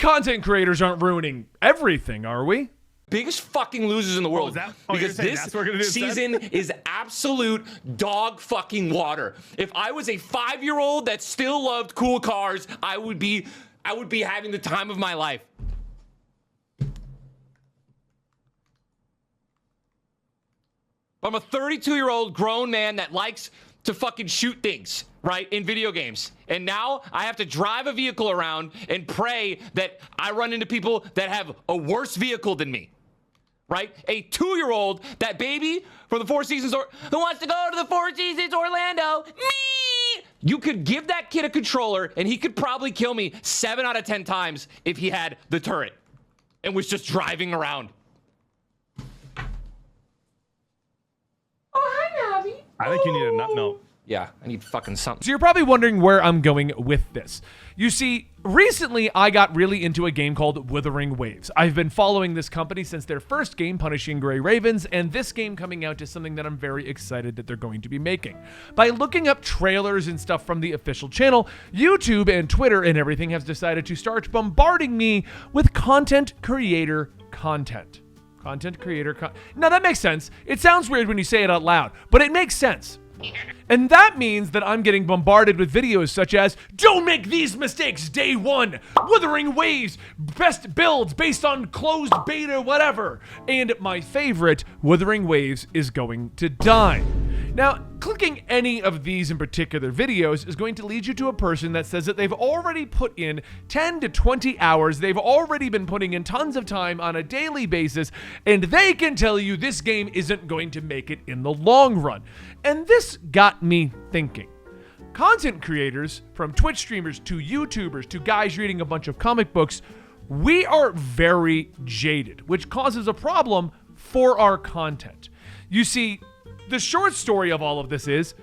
content creators aren't ruining everything, are we? Biggest fucking losers in the world. Because this season is absolute dog fucking water. If I was a 5-year-old that still loved cool cars, I would be having the time of my life. I'm a 32-year-old grown man that likes to fucking shoot things, right, in video games. And now I have to drive a vehicle around and pray that I run into people that have a worse vehicle than me. Right? A 2-year-old, that baby from the Four Seasons, who wants to go to the Four Seasons Orlando, me! You could give that kid a controller and he could probably kill me 7 out of 10 times if he had the turret and was just driving around. Oh, hi, Navi. I think you need a nut milk. Yeah, I need fucking something. So you're probably wondering where I'm going with this. You see, recently I got really into a game called Wuthering Waves. I've been following this company since their first game, Punishing Gray Ravens, and this game coming out is something that I'm very excited that they're going to be making. By looking up trailers and stuff from the official channel, YouTube and Twitter and everything has decided to start bombarding me with content creator content. Now that makes sense. It sounds weird when you say it out loud, but it makes sense. And that means that I'm getting bombarded with videos such as, don't make these mistakes day 1, Wuthering Waves, best builds based on closed beta, whatever. And my favorite, Wuthering Waves is going to die. Now, clicking any of these in particular videos is going to lead you to a person that says that they've already put in 10 to 20 hours, they've already been putting in tons of time on a daily basis, and they can tell you this game isn't going to make it in the long run. And this got me thinking. Content creators, from Twitch streamers to YouTubers to guys reading a bunch of comic books, we are very jaded, which causes a problem for our content. You see, the short story of all of this is,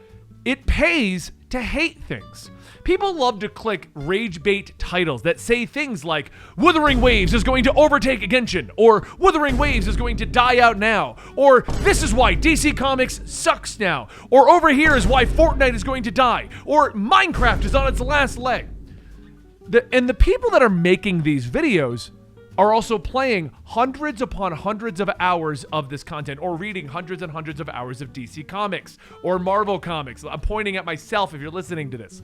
it pays to hate things. People love to click rage bait titles that say things like, Wuthering Waves is going to overtake Genshin, or Wuthering Waves is going to die out now, or this is why DC Comics sucks now, or over here is why Fortnite is going to die, or Minecraft is on its last leg. And the people that are making these videos are also playing hundreds upon hundreds of hours of this content, or reading hundreds and hundreds of hours of DC Comics or Marvel Comics. I'm pointing at myself if you're listening to this.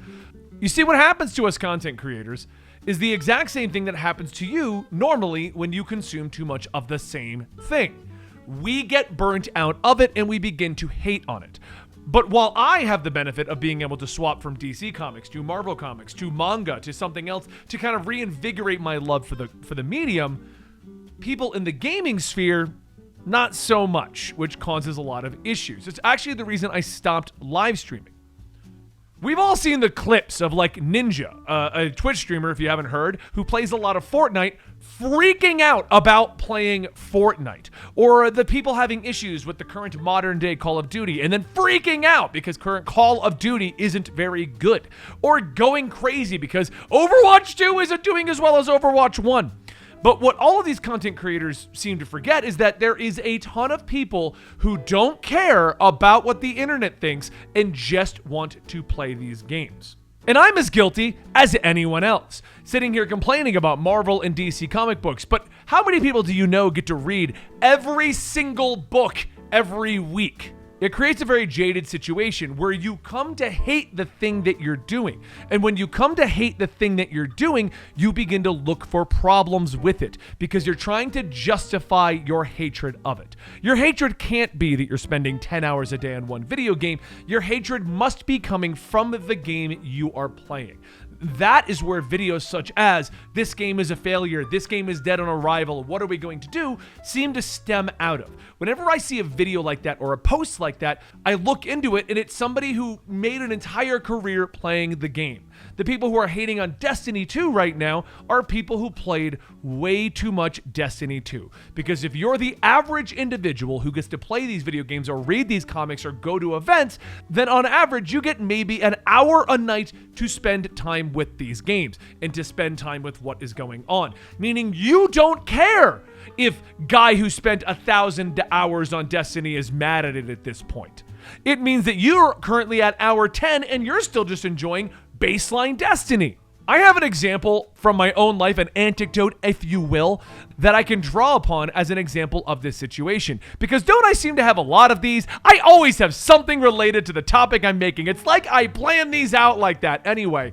You see, what happens to us content creators is the exact same thing that happens to you normally when you consume too much of the same thing. We get burnt out of it and we begin to hate on it. But while I have the benefit of being able to swap from DC Comics to Marvel Comics to manga to something else to kind of reinvigorate my love for the medium, people in the gaming sphere, not so much, which causes a lot of issues. It's actually the reason I stopped live streaming. We've all seen the clips of like Ninja, a Twitch streamer, if you haven't heard, who plays a lot of Fortnite, freaking out about playing Fortnite. Or the people having issues with the current modern day Call of Duty and then freaking out because current Call of Duty isn't very good. Or going crazy because Overwatch 2 isn't doing as well as Overwatch 1. But what all of these content creators seem to forget is that there is a ton of people who don't care about what the internet thinks and just want to play these games. And I'm as guilty as anyone else, sitting here complaining about Marvel and DC comic books. But how many people do you know get to read every single book every week? It creates a very jaded situation where you come to hate the thing that you're doing. And when you come to hate the thing that you're doing, you begin to look for problems with it because you're trying to justify your hatred of it. Your hatred can't be that you're spending 10 hours a day on one video game. Your hatred must be coming from the game you are playing. That is where videos such as, this game is a failure, this game is dead on arrival, what are we going to do, seem to stem out of. Whenever I see a video like that or a post like that, I look into it and it's somebody who made an entire career playing the game. The people who are hating on Destiny 2 right now are people who played way too much Destiny 2. Because if you're the average individual who gets to play these video games or read these comics or go to events, then on average you get maybe an hour a night to spend time with these games and to spend time with what is going on. Meaning you don't care if guy who spent 1,000 hours on Destiny is mad at it at this point. It means that you're currently at hour 10 and you're still just enjoying baseline Destiny. I have an example from my own life, an anecdote, if you will, that I can draw upon as an example of this situation. Because don't I seem to have a lot of these? I always have something related to the topic I'm making. It's like I plan these out like that. Anyway,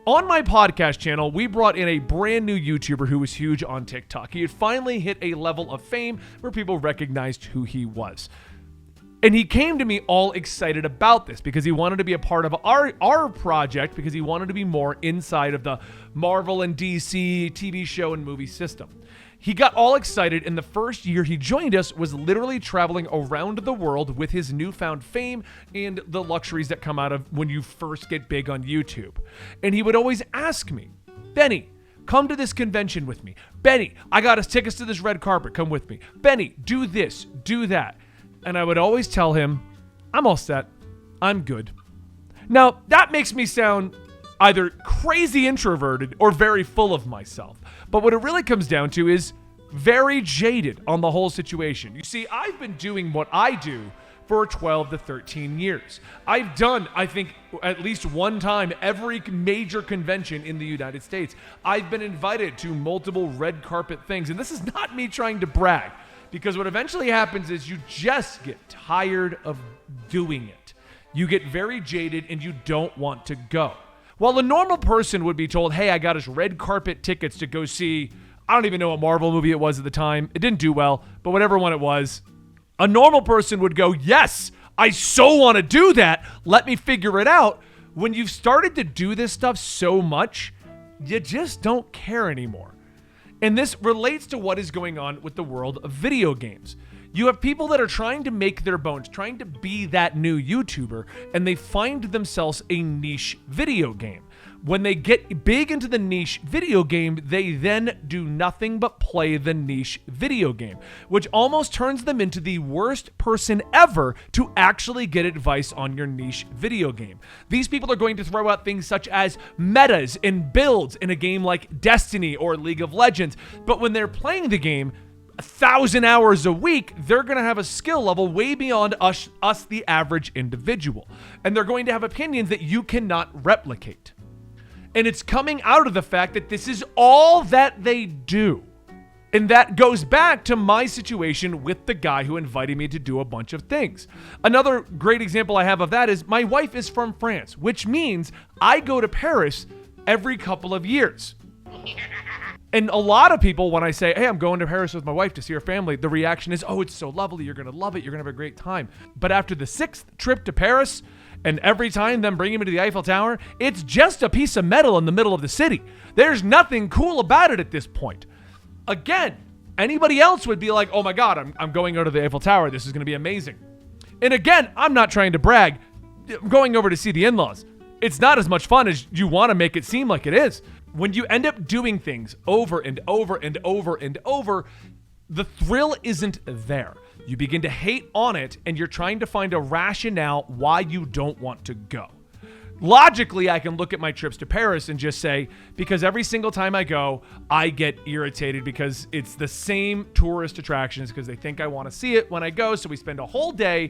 on my podcast channel, we brought in a brand new YouTuber who was huge on TikTok. He had finally hit a level of fame where people recognized who he was. And he came to me all excited about this because he wanted to be a part of our project, because he wanted to be more inside of the Marvel and DC TV show and movie system. He got all excited, and the first year he joined us was literally traveling around the world with his newfound fame and the luxuries that come out of when you first get big on YouTube. And he would always ask me, Benny, come to this convention with me. Benny, I got us tickets to this red carpet. Come with me. Benny, do this, do that. And I would always tell him, I'm all set. I'm good. Now, that makes me sound either crazy introverted or very full of myself. But what it really comes down to is very jaded on the whole situation. You see, I've been doing what I do for 12 to 13 years. I've done, I think, at least one time every major convention in the United States. I've been invited to multiple red carpet things. And this is not me trying to brag, because what eventually happens is you just get tired of doing it. You get very jaded and you don't want to go. While a normal person would be told, hey, I got us red carpet tickets to go see, I don't even know what Marvel movie it was at the time. It didn't do well, but whatever one it was. A normal person would go, yes, I so want to do that. Let me figure it out. When you've started to do this stuff so much, you just don't care anymore. And this relates to what is going on with the world of video games. You have people that are trying to make their bones, trying to be that new YouTuber, and they find themselves a niche video game. When they get big into the niche video game, they then do nothing but play the niche video game, which almost turns them into the worst person ever to actually get advice on your niche video game. These people are going to throw out things such as metas and builds in a game like Destiny or League of Legends, but when they're playing the game 1,000 hours a week, they're going to have a skill level way beyond us, the average individual. And they're going to have opinions that you cannot replicate. And it's coming out of the fact that this is all that they do. And that goes back to my situation with the guy who invited me to do a bunch of things. Another great example I have of that is my wife is from France, which means I go to Paris every couple of years. And a lot of people, when I say, hey, I'm going to Paris with my wife to see her family, the reaction is, oh, it's so lovely. You're going to love it. You're going to have a great time. But after the 6th trip to Paris, and every time them bringing me to the Eiffel Tower, it's just a piece of metal in the middle of the city. There's nothing cool about it at this point. Again, anybody else would be like, oh my God, I'm going over to the Eiffel Tower. This is going to be amazing. And again, I'm not trying to brag. I'm going over to see the in-laws. It's not as much fun as you want to make it seem like it is. When you end up doing things over and over and over and over, the thrill isn't there. You begin to hate on it, and you're trying to find a rationale why you don't want to go. Logically, I can look at my trips to Paris and just say, because every single time I go, I get irritated because it's the same tourist attractions because they think I want to see it when I go. So we spend a whole day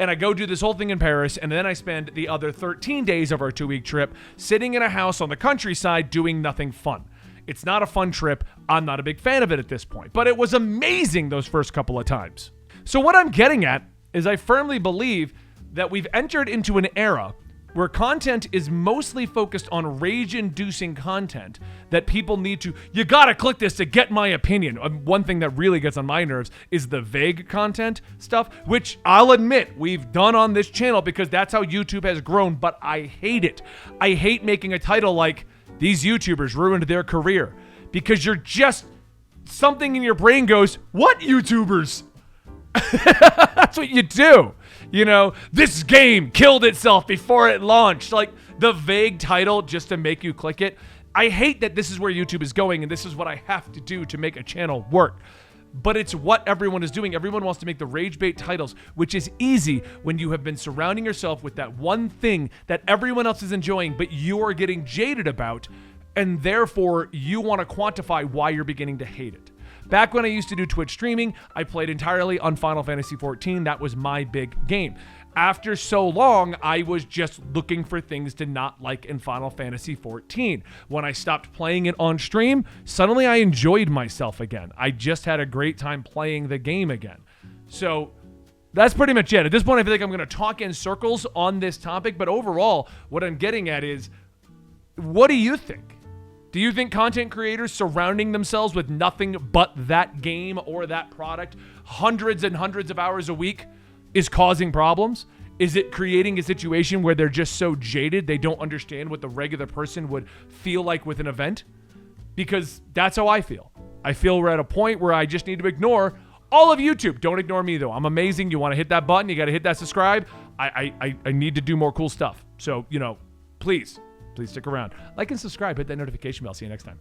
and I go do this whole thing in Paris. And then I spend the other 13 days of our 2-week trip sitting in a house on the countryside doing nothing fun. It's not a fun trip. I'm not a big fan of it at this point, but it was amazing those first couple of times. So what I'm getting at is I firmly believe that we've entered into an era where content is mostly focused on rage-inducing content that people need to, you gotta click this to get my opinion. One thing that really gets on my nerves is the vague content stuff, which I'll admit we've done on this channel because that's how YouTube has grown, but I hate it. I hate making a title like, these YouTubers ruined their career, because you're just, something in your brain goes, what YouTubers? That's what you do. You know, this game killed itself before it launched. Like the vague title just to make you click it. I hate that this is where YouTube is going and this is what I have to do to make a channel work. But it's what everyone is doing. Everyone wants to make the rage bait titles, which is easy when you have been surrounding yourself with that one thing that everyone else is enjoying, but you are getting jaded about, and therefore you want to quantify why you're beginning to hate it. Back when I used to do Twitch streaming, I played entirely on Final Fantasy XIV. That was my big game. after so long, I was just looking for things to not like in Final Fantasy XIV. When I stopped playing it on stream, suddenly I enjoyed myself again. I just had a great time playing the game again. So that's pretty much it. At this point, I feel like I'm going to talk in circles on this topic, but overall, what I'm getting at is, what do you think? Do you think content creators surrounding themselves with nothing but that game or that product hundreds and hundreds of hours a week is causing problems? Is it creating a situation where they're just so jaded they don't understand what the regular person would feel like with an event? Because that's how I feel. I feel we're at a point where I just need to ignore all of YouTube. Don't ignore me, though. I'm amazing. You want to hit that button. You got to hit that subscribe. I need to do more cool stuff. So, please stick around. Like and subscribe. Hit that notification bell. See you next time.